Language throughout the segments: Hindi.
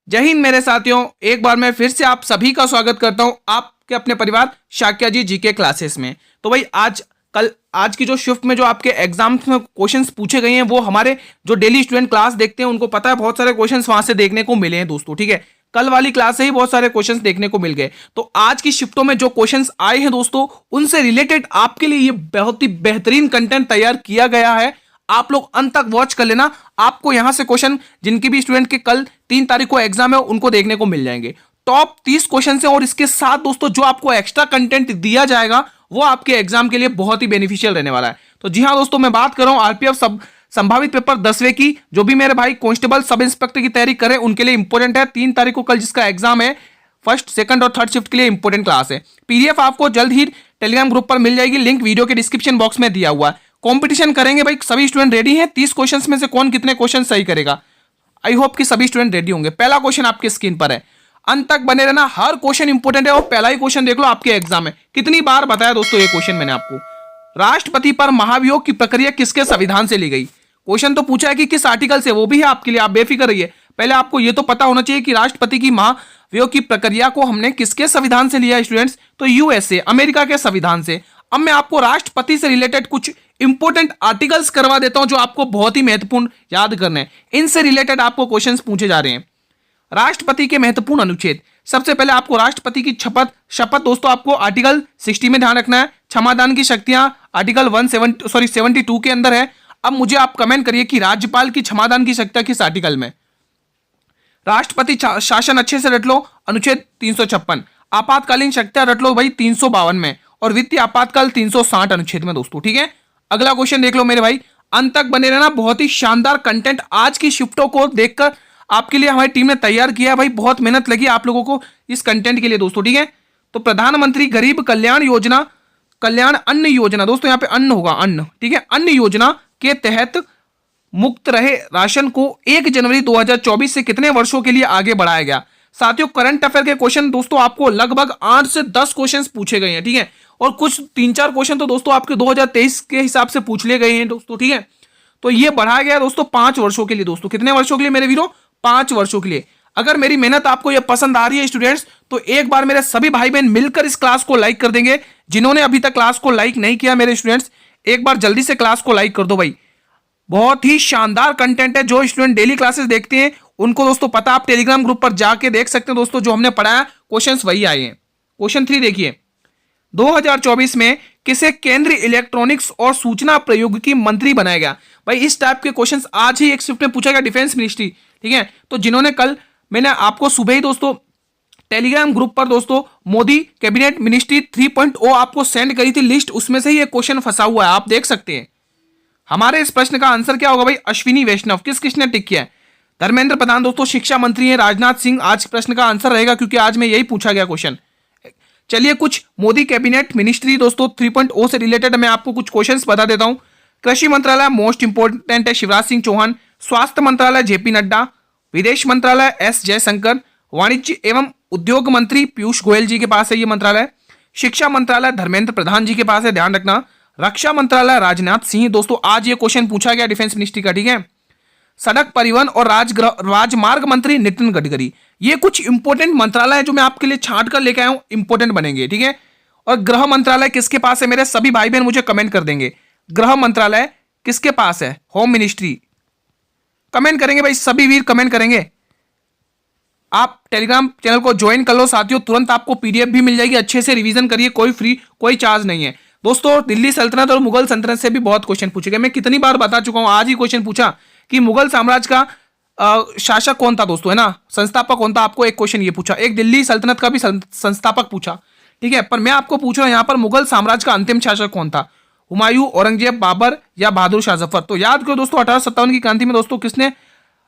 जय हिंद मेरे साथियों, एक बार मैं फिर से आप सभी का स्वागत करता हूं आपके अपने परिवार शाक्या जी जीके क्लासेस में। तो भाई आज की जो शिफ्ट में जो आपके एग्जाम्स में क्वेश्चंस पूछे गए हैं वो हमारे जो डेली स्टूडेंट क्लास देखते हैं उनको पता है, बहुत सारे क्वेश्चंस वहां से देखने को मिले हैं दोस्तों। ठीक है, कल वाली क्लास से ही बहुत सारे क्वेश्चंस देखने को मिल गए। तो आज की शिफ्टों में जो क्वेश्चंस आए हैं दोस्तों उनसे रिलेटेड आपके लिए ये बहुत ही बेहतरीन कंटेंट तैयार किया गया है। आप लोग अंत तक वॉच कर लेना, आपको यहां से क्वेश्चन जिनकी भी स्टूडेंट के कल 3 तारीख को एग्जाम है उनको देखने को मिल जाएंगे। टॉप 30 क्वेश्चन है और इसके साथ दोस्तों जो आपको एक्स्ट्रा कंटेंट दिया जाएगा वो आपके एग्जाम के लिए बहुत ही बेनिफिशियल रहने वाला है। तो जी हां दोस्तों, मैं बात कर रहा हूं आरपीएफ संभावित पेपर 10वें की। जो भी मेरे भाई कांस्टेबल सब इंस्पेक्टर की तैयारी करें उनके लिए इंपॉर्टेंट है। 3 तारीख को कल जिसका एग्जाम है फर्स्ट, सेकंड और थर्ड शिफ्ट के लिए इंपॉर्टेंट क्लास है। पीडीएफ आपको जल्द ही टेलीग्राम ग्रुप पर मिल जाएगी, लिंक वीडियो के डिस्क्रिप्शन बॉक्स में दिया हुआ है। कंपटीशन करेंगे भाई, सभी स्टूडेंट रेडी हैं। 30 क्वेश्चंस में से कौन कितने क्वेश्चन सही करेगा, आई होप कि सभी स्टूडेंट रेडी होंगे। पहला क्वेश्चन आपके स्क्रीन पर है, अंत तक बने रहना, हर क्वेश्चन इंपॉर्टेंट है और पहला ही क्वेश्चन देख लो आपके एग्जाम में। कितनी बार बताया दोस्तों ये क्वेश्चन मैंने आपको। राष्ट्रपति पर महाभियोग की प्रक्रिया किसके संविधान से ली गई। क्वेश्चन तो पूछा है कि किस आर्टिकल से, वो भी है आपके लिए, आप बेफिक्र रहिए। पहले आपको ये तो पता होना चाहिए कि राष्ट्रपति की महाभियोग की प्रक्रिया को हमने किसके संविधान से लिया है स्टूडेंट्स, तो यूएसए अमेरिका के संविधान से। अब मैं आपको राष्ट्रपति से रिलेटेड कुछ इंपॉर्टेंट आर्टिकल्स करवा देता हूं जो आपको बहुत ही महत्वपूर्ण याद करने हैं। इनसे रिलेटेड आपको क्वेश्चंस पूछे जा रहे हैं। राष्ट्रपति के महत्वपूर्ण अनुच्छेद, सबसे पहले आपको राष्ट्रपति की शपथ दोस्तों आपको आर्टिकल 60 में ध्यान रखना है। क्षमादान की शक्तियां आर्टिकल 72 के अंदर है। अब मुझे आप कमेंट करिए कि राज्यपाल की क्षमादान की शक्तियां किस आर्टिकल में। राष्ट्रपति शासन अच्छे से रट लो, अनुच्छेद 356। आपातकालीन शक्तियां रट लो भाई 352 में, और वित्तीय आपातकाल 360 अनुच्छेद में दोस्तों। ठीक है, अगला क्वेश्चन देख लो मेरे भाई, अंत तक बने रहना। बहुत ही शानदार कंटेंट आज की शिफ्टों को देखकर आपके लिए हमारी टीम ने तैयार किया है भाई। बहुत मेहनत लगी आप लोगों को इस कंटेंट के लिए दोस्तों। ठीक है, तो प्रधानमंत्री गरीब कल्याण अन्न योजना दोस्तों, यहाँ पे अन्न होगा, अन्न। ठीक है, अन्न योजना के तहत मुक्त रहे राशन को 1 जनवरी 2024 से कितने वर्षों के लिए आगे बढ़ाया गया। साथियों, करंट अफेयर के क्वेश्चन दोस्तों आपको लगभग 8 से 10 क्वेश्चन पूछे गए हैं। ठीक है, और कुछ 3-4 क्वेश्चन तो दोस्तों आपके 2023 के हिसाब से पूछ लिए गए हैं दोस्तों। ठीक है, तो ये बढ़ाया गया दोस्तों 5 वर्षों के लिए दोस्तों। कितने वर्षों के लिए मेरे वीरों, 5 वर्षों के लिए। अगर मेरी मेहनत आपको ये पसंद आ रही है स्टूडेंट्स, तो एक बार मेरे सभी भाई बहन मिलकर इस क्लास को लाइक कर देंगे। जिन्होंने अभी तक क्लास को लाइक नहीं किया मेरे स्टूडेंट्स, एक बार जल्दी से क्लास को लाइक कर दो भाई। बहुत ही शानदार कंटेंट है। जो स्टूडेंट डेली क्लासेस देखते हैं उनको दोस्तों पता, आप टेलीग्राम ग्रुप पर जाके देख सकते हैं दोस्तों, जो हमने पढ़ाया क्वेश्चंस वही आए हैं। क्वेश्चन 3 देखिए, 2024 में किसे केंद्रीय इलेक्ट्रॉनिक्स और सूचना प्रौद्योगिकी मंत्री बनाया गया। भाई इस टाइप के क्वेश्चंस आज ही एक शिफ्ट में पूछा गया, डिफेंस मिनिस्ट्री। ठीक है, तो जिन्होंने कल मैंने आपको सुबह ही दोस्तों टेलीग्राम ग्रुप पर दोस्तों मोदी कैबिनेट मिनिस्ट्री 3.0 आपको सेंड करी थी लिस्ट, उसमें से ही एक क्वेश्चन फंसा हुआ है, आप देख सकते हैं। हमारे इस प्रश्न का आंसर क्या होगा भाई, अश्विनी वैष्णव। किसने टिक किया है, धर्मेंद्र प्रधान दोस्तों शिक्षा मंत्री हैं। राजनाथ सिंह आज प्रश्न का आंसर रहेगा क्योंकि आज में यही पूछा गया क्वेश्चन। चलिए कुछ मोदी कैबिनेट मिनिस्ट्री दोस्तों 3.0 से रिलेटेड मैं आपको कुछ क्वेश्चंस बता देता हूं। कृषि मंत्रालय मोस्ट इंपोर्टेंट है, शिवराज सिंह चौहान। स्वास्थ्य मंत्रालय जेपी नड्डा। विदेश मंत्रालय एस जयशंकर। वाणिज्य एवं उद्योग मंत्री पीयूष गोयल जी के पास है ये मंत्रालय। शिक्षा मंत्रालय धर्मेंद्र प्रधान जी के पास है, ध्यान रखना। रक्षा मंत्रालय राजनाथ सिंह दोस्तों, आज ये क्वेश्चन पूछा गया डिफेंस मिनिस्ट्री का। ठीक है, सड़क परिवहन और राजमार्ग मंत्री नितिन गडकरी। ये कुछ इंपोर्टेंट मंत्रालय है जो मैं आपके लिए छांट कर लेके आया हूं, इंपोर्टेंट बनेंगे। ठीक है, और गृह मंत्रालय किसके पास है, मेरे सभी भाई बहन मुझे कमेंट कर देंगे। गृह मंत्रालय किसके पास है, होम मिनिस्ट्री। कमेंट करेंगे भाई, सभी वीर कमेंट करेंगे। आप टेलीग्राम चैनल को ज्वाइन कर लो साथियों, तुरंत आपको पीडीएफ भी मिल जाएगी, अच्छे से रिवीजन करिए, कोई फ्री कोई चार्ज नहीं है दोस्तों। दिल्ली सल्तनत और मुगल सल्तनत से भी बहुत क्वेश्चन पूछे गए। मैं कितनी बार बता चुका हूं, आज ही क्वेश्चन पूछा कि मुगल साम्राज्य का शासक कौन था दोस्तों, है ना, संस्थापक कौन था। आपको एक क्वेश्चन ये पूछा, एक दिल्ली सल्तनत का भी संस्थापक पूछा। ठीक है, पर मैं आपको पूछ रहा हूं यहां पर मुगल साम्राज्य का अंतिम शासक कौन था, हुमायूं, औरंगजेब, बाबर या बहादुर शाह जफर। तो याद करो दोस्तों 1857 की क्रांति में दोस्तों किसने,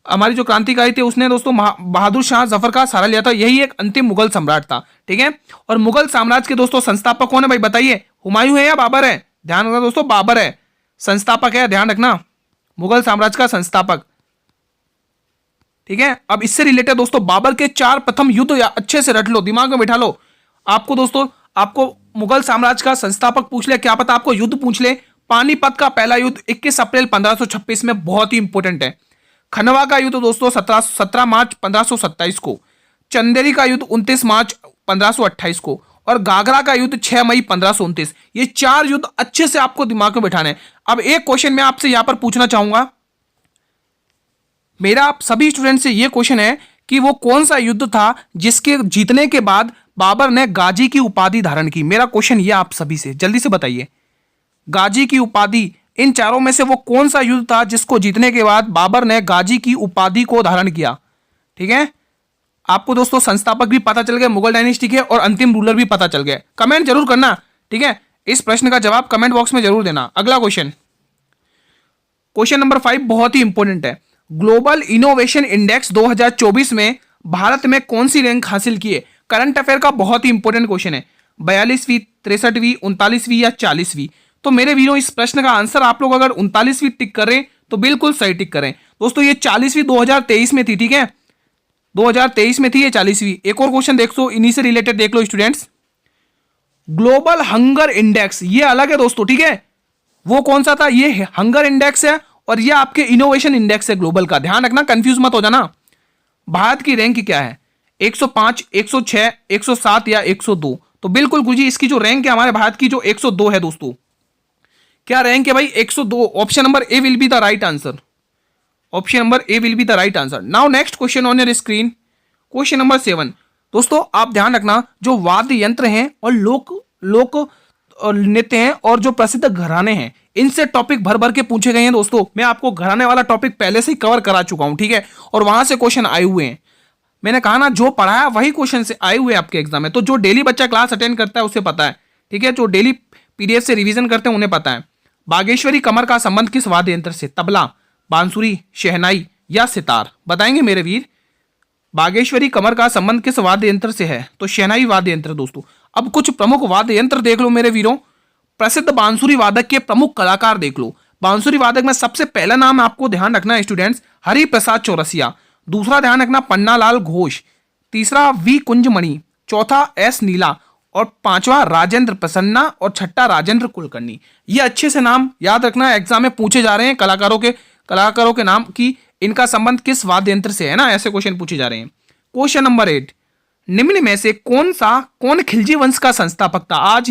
हमारी जो क्रांतिकारी थे उसने दोस्तों बहादुर शाह जफर का सहारा लिया था। यही एक अंतिम मुगल सम्राट था। ठीक है, और मुगल साम्राज्य के दोस्तों संस्थापक कौन है भाई, बताइए, हुमायूं है या बाबर है। ध्यान रखना दोस्तों, बाबर है संस्थापक है, ध्यान रखना, मुगल साम्राज्य का संस्थापक। ठीक है, अब इससे रिलेटेड दोस्तों बाबर के 4 प्रथम युद्ध अच्छे से रट लो, दिमाग में बिठा लो। आपको दोस्तों आपको मुगल साम्राज्य का संस्थापक पूछ ले, क्या पता आपको युद्ध पूछ ले। पानीपत का पहला युद्ध 21 अप्रैल 1526 में, बहुत ही इंपॉर्टेंट है। खनवा का युद्ध दोस्तों 17 मार्च 1527 को, चंदेरी का युद्ध 29 मार्च 1528 को, और गागरा का युद्ध 6 मई 1529। ये 4 युद्ध अच्छे से आपको दिमाग में बैठाने हैं। अब एक क्वेश्चन मैं आपसे यहां पर पूछना चाहूंगा, मेरा आप सभी स्टूडेंट से ये क्वेश्चन है कि वो कौन सा युद्ध था जिसके जीतने के बाद बाबर ने गाजी की उपाधि धारण की। मेरा क्वेश्चन ये आप सभी से, जल्दी से बताइए, गाजी की उपाधि, इन चारों में से वो कौन सा युद्ध था जिसको जीतने के बाद बाबर ने गाजी की उपाधि को धारण किया। ठीक है, आपको दोस्तों संस्थापक भी पता चल गए मुगल डायनेस्टी के, और अंतिम रूलर भी पता चल गए। कमेंट जरूर करना, ठीक है, इस प्रश्न का जवाब कमेंट बॉक्स में जरूर देना। अगला क्वेश्चन, क्वेश्चन नंबर 5 बहुत ही इंपॉर्टेंट है। ग्लोबल इनोवेशन इंडेक्स 2024 में भारत में कौन सी रैंक हासिल की है। करंट अफेयर का बहुत ही इंपॉर्टेंट क्वेश्चन है। 42वीं, 63वीं, 39वीं या 40वीं। तो मेरे वीरों, इस प्रश्न का आंसर आप लोग अगर 39वीं टिक करें तो बिल्कुल सही टिक करें। दोस्तों ये 40वीं 2023 में थी, ठीक है, 2023 में थी ये 40वीं। एक और क्वेश्चन देख लो, इन्हीं से रिलेटेड देख लो स्टूडेंट्स। ग्लोबल हंगर इंडेक्स, ये अलग है दोस्तों, ठीक है, वो कौन सा था, ये हंगर इंडेक्स है, और ये आपके इनोवेशन इंडेक्स है ग्लोबल का। ध्यान रखना, कंफ्यूज मत हो जाना। भारत की रैंक क्या है, 105, 106, 107 या 102। तो बिल्कुल गुरुजी, इसकी जो रैंक है हमारे भारत की, जो 102 है दोस्तों। क्या रैंक है भाई, 102। Option number A will be the right answer. Option number A will be the right answer. Now next question on your screen, question number 7। दोस्तों आप ध्यान रखना, जो वाद्य यंत्र हैं और लोक नृत्य हैं और जो प्रसिद्ध घराने हैं, इनसे टॉपिक भर भर के पूछे गए हैं दोस्तों। मैं आपको घराने वाला टॉपिक पहले से ही कवर करा चुका हूं, ठीक है, और वहां से क्वेश्चन आए हुए हैं। मैंने कहा ना, जो पढ़ाया वही क्वेश्चन से आए हुए आपके एग्जाम में। तो जो डेली बच्चा क्लास अटेंड करता है उसे पता है, ठीक है, जो डेली पीडीएफ से रिवीजन करते हैं उन्हें पता है। बागेश्वरी कमर का संबंध किस वाद्य यंत्र से, तबला, बांसुरी, शहनाई या सितार। बताएंगे मेरे वीर, बागेश्वरी कमर का संबंध किस वाद्य यंत्र से है, तो शहनाई वाद्य यंत्र दोस्तों। अब कुछ प्रमुख वाद्य यंत्र देख लो मेरे वीरों। प्रसिद्ध बांसुरी वादक के प्रमुख कलाकार देख लो। बांसुरी वादक में सबसे पहला नाम आपको ध्यान रखना है स्टूडेंट्स, हरि प्रसाद चौरसिया। दूसरा ध्यान रखना, पन्नालाल घोष। तीसरा वी कुंजमणि। चौथा एस नीला। और पांचवा राजेंद्र प्रसन्ना। और छठा राजेंद्र कुलकर्णी। ये अच्छे से नाम याद रखना, एग्जाम में पूछे जा रहे हैं कलाकारों के नाम की, इनका संबंध किस वाद्य यंत्र से है ना, ऐसे क्वेश्चन पूछे जा रहे हैं। क्वेश्चन नंबर 8, निम्न में से कौन खिलजी वंश का संस्थापक था। आज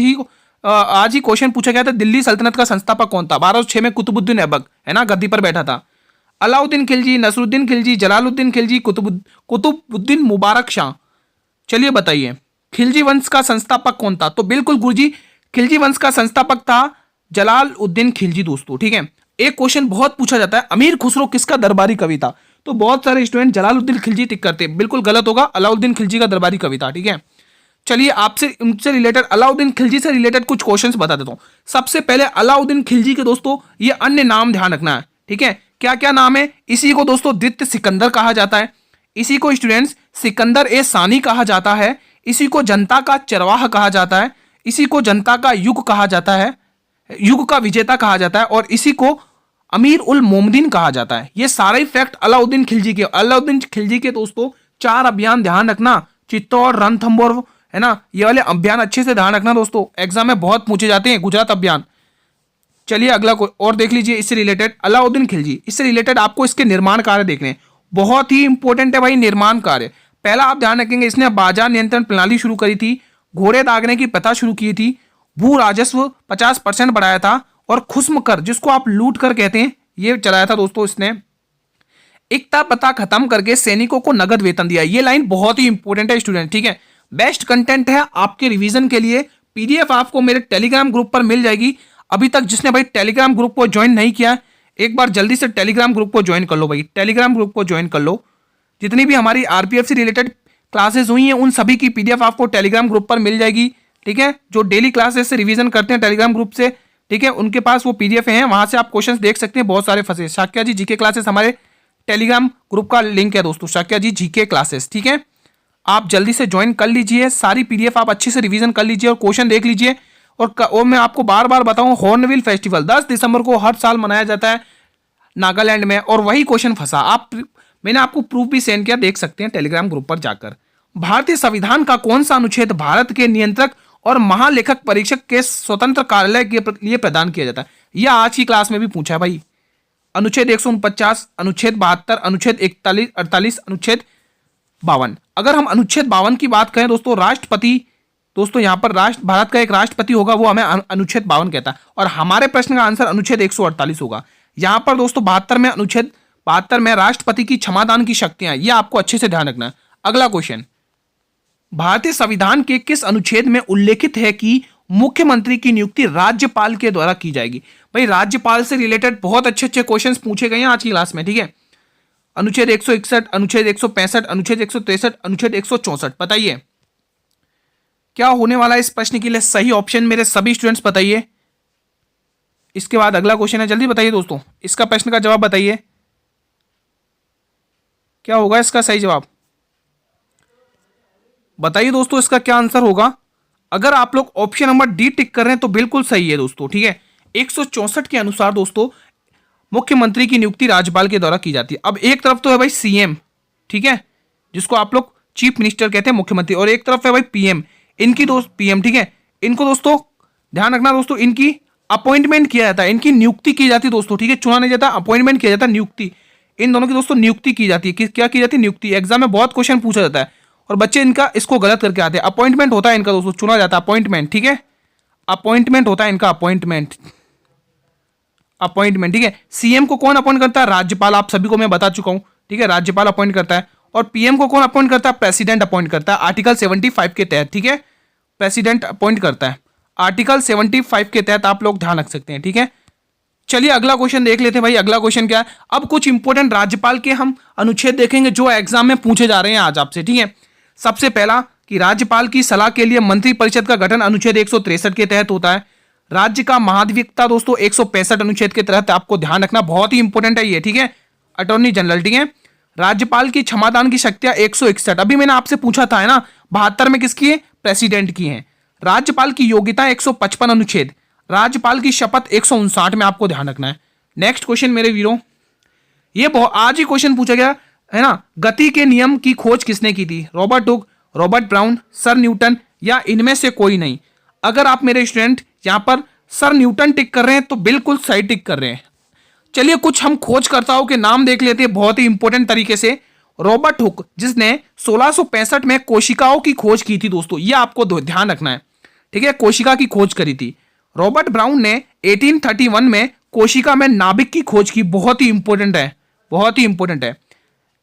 ही क्वेश्चन पूछा गया था, दिल्ली सल्तनत का संस्थापक कौन था। 1206 में कुतुबुद्दीन ऐबक, है ना, गद्दी पर बैठा था। अलाउद्दीन खिलजी, नसरुद्दीन खिलजी, जलालुद्दीन खिलजी, कुतुबुद्दीन मुबारक शाह। चलिए बताइए, खिलजी वंश का संस्थापक कौन था। तो बिल्कुल गुरुजी, खिलजी वंश का संस्थापक था जलालुद्दीन खिलजी दोस्तों, ठीक है। एक क्वेश्चन बहुत पूछा जाता है, अमीर खुसरो किसका दरबारी कवि था। तो बहुत सारे स्टूडेंट जलालुद्दीन खिलजी टिक करते, बिल्कुल गलत होगा, अलाउद्दीन खिलजी का दरबारी कवि था, ठीक है। चलिए आपसे उनसे रिलेटेड, अलाउद्दीन खिलजी से रिलेटेड कुछ क्वेश्चंस बता देता हूं। सबसे पहले अलाउद्दीन खिलजी के दोस्तों ये अन्य नाम ध्यान रखना है, ठीक है। क्या क्या नाम है, इसी को दोस्तों द्वितीय सिकंदर कहा जाता है, इसी को स्टूडेंट्स सिकंदर ए सानी कहा जाता है, इसी को जनता का चरवाह कहा जाता है, इसी को जनता का युग कहा जाता है, युग का विजेता कहा जाता है, और इसी को अमीर उल मोमदीन कहा जाता है। ये सारे फैक्ट अलाउद्दीन खिलजी के दोस्तों 4 अभियान ध्यान रखना, चित्तौड़, रणथंभौर, है ना, ये वाले अभियान अच्छे से ध्यान रखना दोस्तों, एग्जाम में बहुत पूछे जाते हैं। गुजरात अभियान। चलिए अगला और देख लीजिए इससे रिलेटेड, अलाउद्दीन खिलजी, इससे रिलेटेड आपको इसके निर्माण कार्य देखने, बहुत ही इंपॉर्टेंट है भाई निर्माण कार्य। पहला आप ध्यान रखेंगे, इसने बाजार नियंत्रण प्रणाली शुरू करी थी, घोड़े दागने की प्रथा शुरू की थी, भू राजस्व 50% बढ़ाया था, और खुस्म कर, जिसको आप लूट कर कहते हैं, ये चलाया था दोस्तों इसने। इकता प्रथा खत्म करके सैनिकों को नगद वेतन दिया। ये लाइन बहुत ही इंपॉर्टेंट है स्टूडेंट, ठीक है। बेस्ट कंटेंट है आपके रिवीजन के लिए। पीडीएफ आपको मेरे टेलीग्राम ग्रुप पर मिल जाएगी। अभी तक जिसने भाई टेलीग्राम ग्रुप को ज्वाइन नहीं किया, एक बार जल्दी से टेलीग्राम ग्रुप को ज्वाइन कर लो भाई, टेलीग्राम ग्रुप को ज्वाइन कर लो। जितनी भी हमारी आरपीएफ से रिलेटेड क्लासेस हुई हैं उन सभी की पीडीएफ आपको टेलीग्राम ग्रुप पर मिल जाएगी, ठीक है। जो डेली क्लासेस से रिवीजन करते हैं टेलीग्राम ग्रुप से, ठीक है, उनके पास वो पीडीएफ हैं, वहां से आप क्वेश्चंस देख सकते हैं। बहुत सारे फंसे। शाक्या जी जीके क्लासेस हमारे टेलीग्राम ग्रुप का लिंक है दोस्तों, शाक्या जी जीके क्लासेस, ठीक है। आप जल्दी से ज्वाइन कर लीजिए, सारी पीडीएफ आप अच्छे से रिवीजन कर लीजिए और क्वेश्चन देख लीजिए। और मैं आपको बार बार बताऊं, हॉर्नबिल फेस्टिवल 10 दिसंबर को हर साल मनाया जाता है नागालैंड में, और वही क्वेश्चन फंसा। मैंने आपको प्रूफ भी सेंड किया, देख सकते हैं टेलीग्राम ग्रुप पर जाकर। भारतीय संविधान का कौन सा अनुच्छेद भारत के नियंत्रक और महालेखक परीक्षक के स्वतंत्र कार्यालय के लिए प्रदान किया जाता है। यह आज की क्लास में भी पूछा है भाई, अनुच्छेद 149, अनुच्छेद 72, अनुच्छेद 41, 48, अनुच्छेद 52। अगर हम अनुच्छेद 52 की बात करें दोस्तों, राष्ट्रपति, दोस्तों यहाँ पर भारत का एक राष्ट्रपति होगा, वो हमें अनुच्छेद 52 कहता है, और हमारे प्रश्न का आंसर अनुच्छेद 148 होगा। यहाँ पर दोस्तों 72 में, अनुच्छेद 72 में राष्ट्रपति की क्षमादान की शक्तियां, ये आपको अच्छे से ध्यान रखना है। अगला क्वेश्चन, भारतीय संविधान के किस अनुच्छेद में उल्लेखित है कि मुख्यमंत्री की नियुक्ति राज्यपाल के द्वारा की जाएगी? भाई राज्यपाल से रिलेटेड बहुत अच्छे अच्छे क्वेश्चंस पूछे गए हैं आज की क्लास में, ठीक है। अनुच्छेद 161, अनुच्छेद 165, अनुच्छेद 163, अनुच्छेद 164, बताइए क्या होने वाला है इस प्रश्न के लिए सही ऑप्शन, मेरे सभी स्टूडेंट्स बताइए। इसके बाद अगला क्वेश्चन है, जल्दी बताइए दोस्तों, इसका प्रश्न का जवाब बताइए, क्या होगा इसका सही जवाब, बताइए दोस्तों इसका क्या आंसर होगा। अगर आप लोग ऑप्शन नंबर डी टिक कर रहे हैं तो बिल्कुल सही है दोस्तों, ठीक है। 164 के अनुसार दोस्तों मुख्यमंत्री की नियुक्ति राज्यपाल के द्वारा की जाती है। अब एक तरफ तो है भाई सीएम, ठीक है, जिसको आप लोग चीफ मिनिस्टर कहते हैं, मुख्यमंत्री, और एक तरफ है भाई पीएम, इनकी दोस्त पीएम, ठीक है। इनको दोस्तों ध्यान रखना दोस्तों, इनकी अपॉइंटमेंट किया जाता है, इनकी नियुक्ति की जाती है दोस्तों, ठीक है, चुना नहीं जाता, अपॉइंटमेंट किया जाता है, नियुक्ति, इन दोनों की दोस्तों नियुक्ति की जाती है। क्या की जाती है? नियुक्ति। एग्जाम में बहुत क्वेश्चन पूछा जाता है और बच्चे इनका इसको गलत करके आते हैं। अपॉइंटमेंट होता है इनका दोस्तों, चुना जाता है, अपॉइंटमेंट, ठीक है, अपॉइंटमेंट होता है इनका, अपॉइंटमेंट, अपॉइंटमेंट, ठीक है। सीएम को कौन अपॉइंट करता है? राज्यपाल, आप सभी को मैं बता चुका हूं, ठीक है, राज्यपाल अपॉइंट करता है। और पीएम को कौन अपॉइंट करता है? प्रेसिडेंट अपॉइंट करता है, आर्टिकल 75 के तहत, ठीक है, प्रेसिडेंट अपॉइंट करता है, आर्टिकल 75 के तहत, आप लोग ध्यान रख सकते हैं, ठीक है। चलिए अगला क्वेश्चन देख लेते हैं भाई। अगला क्वेश्चन क्या है? अब कुछ इंपॉर्टेंट राज्यपाल के हम अनुच्छेद देखेंगे जो एग्जाम में पूछे जा रहे हैं आज आपसे, ठीक है। सबसे पहला कि राज्यपाल की सलाह के लिए मंत्रिपरिषद का गठन अनुच्छेद 163 के तहत होता है। राज्य का महाधिवक्ता दोस्तों 165 अनुच्छेद के तहत, आपको ध्यान रखना, बहुत ही इंपॉर्टेंट है ये, ठीक है, अटॉर्नी जनरल, ठीक है। राज्यपाल की क्षमादान की शक्तियां 161, अभी मैंने आपसे पूछा था, है ना, 72 में किसकी है? प्रेसिडेंट की है। राज्यपाल की योग्यता 155 अनुच्छेद, राज्यपाल की शपथ 159 में, आपको ध्यान रखना है। नेक्स्ट क्वेश्चन मेरे वीरों, ये आज ही क्वेश्चन पूछा गया है ना, गति के नियम की खोज किसने की थी? Robert Hooke, Robert brown, sir Newton, या इनमें से कोई नहीं? अगर आप मेरे स्टूडेंट यहां पर सर न्यूटन टिक कर रहे हैं तो बिल्कुल सही टिक कर रहे हैं। चलिए कुछ हम खोजकर्ताओं के नाम देख लेते हैं बहुत ही इंपॉर्टेंट तरीके से। रॉबर्ट हुक, जिसने 1665 में कोशिकाओं की खोज की थी दोस्तों, ये आपको ध्यान रखना है, ठीक है, कोशिका की खोज करी थी। रॉबर्ट ब्राउन ने 1831 में कोशिका में नाभिक की खोज की, बहुत ही इंपॉर्टेंट है, बहुत ही इंपॉर्टेंट है।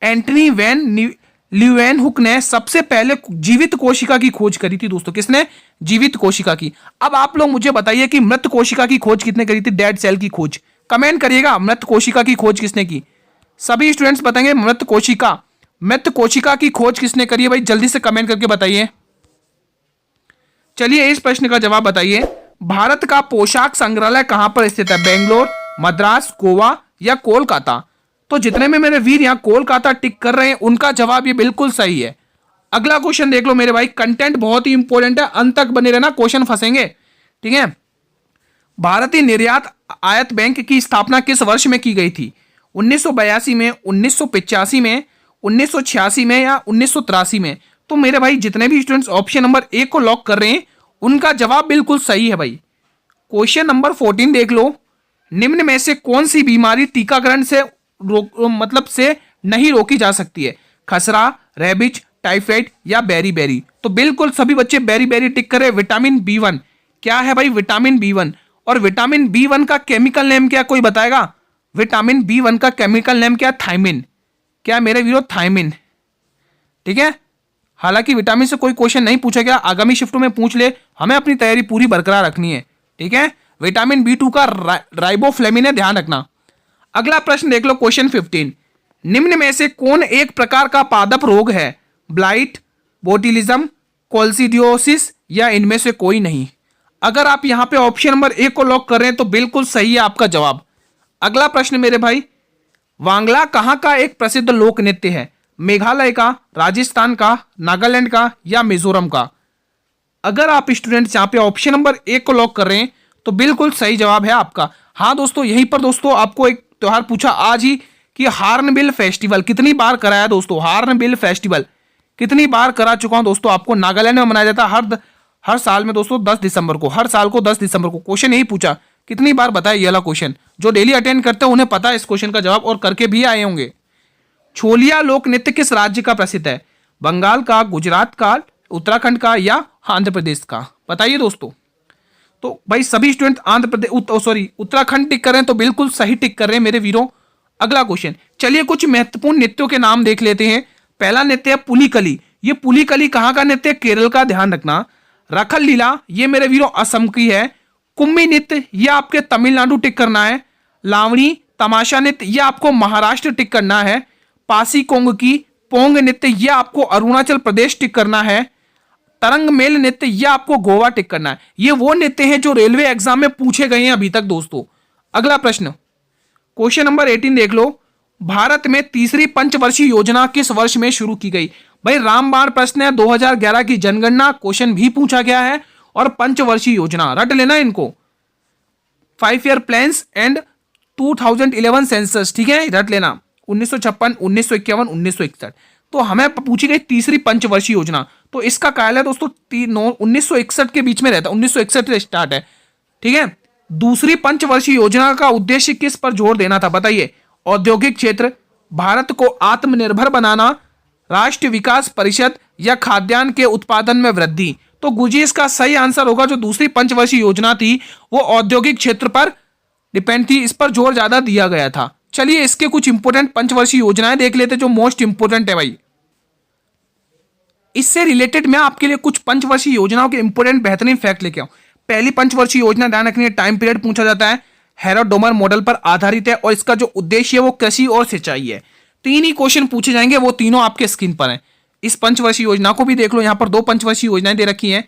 एंटनी वैन ल्यूवेनहुक ने सबसे पहले जीवित कोशिका की खोज करी थी दोस्तों, किसने? जीवित कोशिका की। अब आप लोग मुझे बताइए कि मृत कोशिका की खोज किसने करी थी? डेड सेल की खोज, कमेंट करिएगा, मृत कोशिका की खोज किसने की? सभी स्टूडेंट्स बताएंगे मृत कोशिका की खोज किसने करी है? भाई जल्दी से कमेंट करके बताइए। चलिए इस प्रश्न का जवाब बताइए। भारत का पोशाक संग्रहालय कहां पर स्थित है? बेंगलोर, मद्रास, गोवा या कोलकाता? तो जितने में मेरे वीर यहां कोलकाता टिक कर रहे हैं उनका जवाब ये बिल्कुल सही है। अगला क्वेश्चन देख लो मेरे भाई, कंटेंट बहुत ही इंपॉर्टेंट है, अंत तक बने रहना, क्वेश्चन फंसेंगे, ठीक है। भारतीय निर्यात आयात बैंक की स्थापना किस वर्ष में की गई थी? 1982 में, 1985 में, 1986 में या 1983 में? तो मेरे भाई जितने भी स्टूडेंट्स ऑप्शन नंबर ए को लॉक कर रहे हैं उनका जवाब बिल्कुल सही है भाई। क्वेश्चन नंबर 14 देख लो, निम्न में से कौन सी बीमारी टीकाकरण से से नहीं रोकी जा सकती है? खसरा, रेबिज, टाइफाइड या बेरी? तो बिल्कुल सभी बच्चे बेरी टिक करे। विटामिन B1 क्या है भाई? Vitamin B1। और विटामिन B1 का केमिकल नेम क्या, कोई बताएगा? विटामिन B1 का केमिकल नेम क्या? थायमिन। क्या मेरे वीरो? थायमिन, ठीक है। हालांकि विटामिन से कोई क्वेश्चन नहीं पूछा गया, आगामी शिफ्टों में पूछ ले, हमें अपनी तैयारी पूरी बरकरार रखनी है, ठीक है। विटामिन B2 का राइबोफ्लेविन है, ध्यान रखना। अगला प्रश्न देख लो, क्वेश्चन 15, निम्न में से कौन एक प्रकार का पादप रोग है? ब्लाइट, बोटिलिज्म, कोल्सिडियोसिस या इनमें से कोई नहीं? अगर आप यहां पे ऑप्शन नंबर ए को लॉक कर रहे हैं तो बिल्कुल सही है आपका जवाब। अगला प्रश्न मेरे भाई, वांगला कहां का एक प्रसिद्ध लोक नृत्य है? मेघालय का, राजस्थान का, नागालैंड का या मिजोरम का? अगर आप स्टूडेंट्स यहां पे ऑप्शन नंबर ए को लॉक कर रहे हैं तो बिल्कुल सही जवाब है आपका। हाँ दोस्तों, यहीं पर दोस्तों आपको एक त्योहार पूछा आज ही कि हार्नबिल फेस्टिवल कितनी बार कराया दोस्तों? हार्नबिल फेस्टिवल कितनी बार करा चुका हूं दोस्तों आपको? नागालैंड में मनाया जाता है हर साल में दोस्तों 10 दिसंबर को, हर साल को 10 दिसंबर को। क्वेश्चन यही पूछा कितनी बार बताया ये वाला क्वेश्चन? जो डेली अटेंड करते हैं उन्हें पता है इस क्वेश्चन का जवाब और करके भी आए होंगे। छोलिया लोक नृत्य किस राज्य का प्रसिद्ध है? बंगाल का, गुजरात का, उत्तराखंड का या आंध्र प्रदेश का? बताइए दोस्तों। तो भाई सभी स्टूडेंट आंध्र प्रदेश उत्तराखंड टिक कर रहे हैं, तो बिल्कुल सही टिक कर रहे हैं मेरे वीरों। अगला क्वेश्चन, चलिए कुछ महत्वपूर्ण नृत्यों के नाम देख लेते हैं। पहला नृत्य है पुलिकली। ये पुलिकली कहाँ का नृत्य? केरल का, ध्यान रखना। रखल लीला ये मेरे वीरों असम की है। कुम्मी नृत्य ये आपके तमिलनाडु टिक करना है। लावणी तमाशा नृत्य ये आपको महाराष्ट्र टिक करना है। पासी कोंग की पोंग नृत्य ये आपको अरुणाचल प्रदेश टिक करना है। तरंग मेल नृत्य ये आपको गोवा टिक करना है। ये वो नृत्य हैं जो रेलवे एग्जाम में पूछे गए हैं अभी तक दोस्तों। अगला प्रश्न, क्वेश्चन नंबर 18 देख लो। भारत में तीसरी पंचवर्षीय योजना किस वर्ष में शुरू की गई? भाई रामबाण प्रश्न है। 2011 की जनगणना क्वेश्चन भी पूछा गया है और पंचवर्षीय योजना रट लेना इनको। 5 ईयर प्लान्स एंड 2011 सेंसस, ठीक है, रट लेना। 1956, 1951, 1961। तो हमें पूछी गई तीसरी पंचवर्षीय योजना, तो इसका काल है दोस्तों 1961 के बीच में रहता है, 1961 से स्टार्ट है, ठीक है। दूसरी पंचवर्षीय योजना का उद्देश्य किस पर जोर देना था? बताइए। औद्योगिक क्षेत्र, भारत को आत्मनिर्भर बनाना, राष्ट्रीय विकास परिषद या खाद्यान्न के उत्पादन में वृद्धि? तो गुरुजी इसका सही आंसर होगा जो दूसरी पंचवर्षीय योजना थी वो औद्योगिक क्षेत्र पर डिपेंड थी, इस पर जोर ज्यादा दिया गया था। चलिए इसके कुछ इंपोर्टेंट पंचवर्षीय योजनाएं देख लेते जो मोस्ट इंपोर्टेंट है भाई। इससे रिलेटेड मैं आपके लिए कुछ पंचवर्षीय योजनाओं के इंपोर्टेंट बेहतरीन फैक्ट लेके आऊं। पहली पंचवर्षीय योजना ध्यान रखनी है, टाइम पीरियड पूछा जाता है, हेरोडोमर मॉडल पर आधारित है और इसका जो उद्देश्य है वो कृषि और सिंचाई है। 3 ही क्वेश्चन पूछे जाएंगे, वो तीनों आपके स्क्रीन पर हैं। इस पंचवर्षीय योजना को भी देख लो, यहाँ पर 2 पंचवर्षीय योजनाएं दे रखी हैं।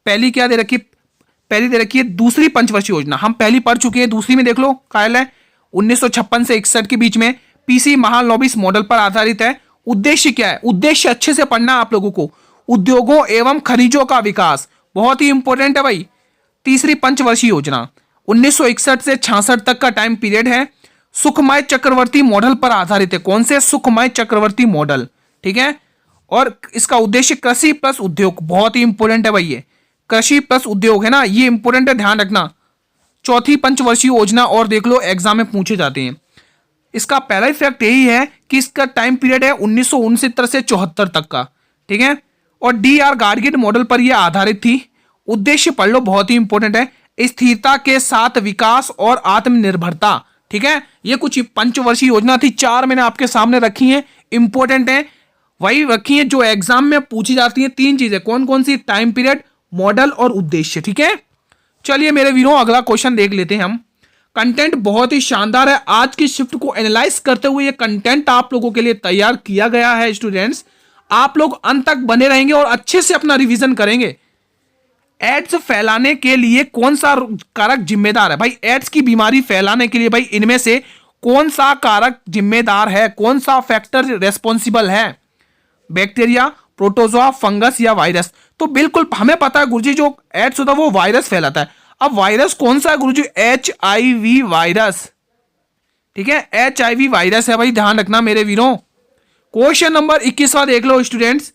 पहली क्या दे रखी है? पहली दे रखी है दूसरी पंचवर्षीय योजना, हम पहली पढ़ चुके हैं। दूसरी में देख लो कायल है 1956 से 61 के बीच में, पीसी महालनोबिस मॉडल पर आधारित है। उद्देश्य क्या है? उद्देश्य अच्छे से पढ़ना आप लोगों को, उद्योगों एवं खनिजों का विकास, बहुत ही इंपॉर्टेंट है भाई। तीसरी पंचवर्षीय योजना 1961 से 66 तक का टाइम पीरियड है, सुखमय चक्रवर्ती मॉडल पर आधारित है। कौन से? सुखमय चक्रवर्ती मॉडल, ठीक है। और इसका उद्देश्य कृषि प्लस उद्योग, बहुत ही इंपॉर्टेंट है भाई, ये कृषि प्लस उद्योग है ना, ये इंपॉर्टेंट है, ध्यान रखना। चौथी पंचवर्षीय योजना और देख लो, एग्जाम में पूछे जाते हैं। इसका पहला इफेक्ट यही है कि इसका टाइम पीरियड है 1969 से 74 तक का, ठीक है। और डीआर गार्गिट मॉडल पर यह आधारित थी। उद्देश्य पढ़ लो, बहुत ही इंपॉर्टेंट है, स्थिरता के साथ विकास और आत्मनिर्भरता, ठीक है। ये कुछ पंचवर्षीय योजना थी, 4 मैंने आपके सामने रखी हैं, इंपॉर्टेंट है, वही रखी है जो एग्जाम में पूछी जाती है। 3 चीजें कौन कौन सी? टाइम पीरियड, मॉडल और उद्देश्य, ठीक है। चलिए मेरे वीरों अगला क्वेश्चन देख लेते हैं हम। कंटेंट बहुत ही शानदार है, आज की शिफ्ट को एनालाइज करते हुए ये कंटेंट आप लोगों के लिए तैयार किया गया है। स्टूडेंट्स आप लोग अंत तक बने रहेंगे और अच्छे से अपना रिवीजन करेंगे। एड्स फैलाने के लिए कौन सा कारक जिम्मेदार है? भाई एड्स की बीमारी फैलाने के लिए भाई इनमें से कौन सा कारक जिम्मेदार है, कौन सा फैक्टर रेस्पॉन्सिबल है? बैक्टीरिया, प्रोटोजोआ, फंगस या वायरस? तो बिल्कुल हमें पता है गुरुजी जो एड्स होता है वो वायरस फैलाता है। अब वायरस कौन सा है गुरुजी? HIV वायरस, ठीक है, HIV वायरस है भाई, ध्यान रखना मेरे वीरों। क्वेश्चन नंबर 21वां देख लो स्टूडेंट्स।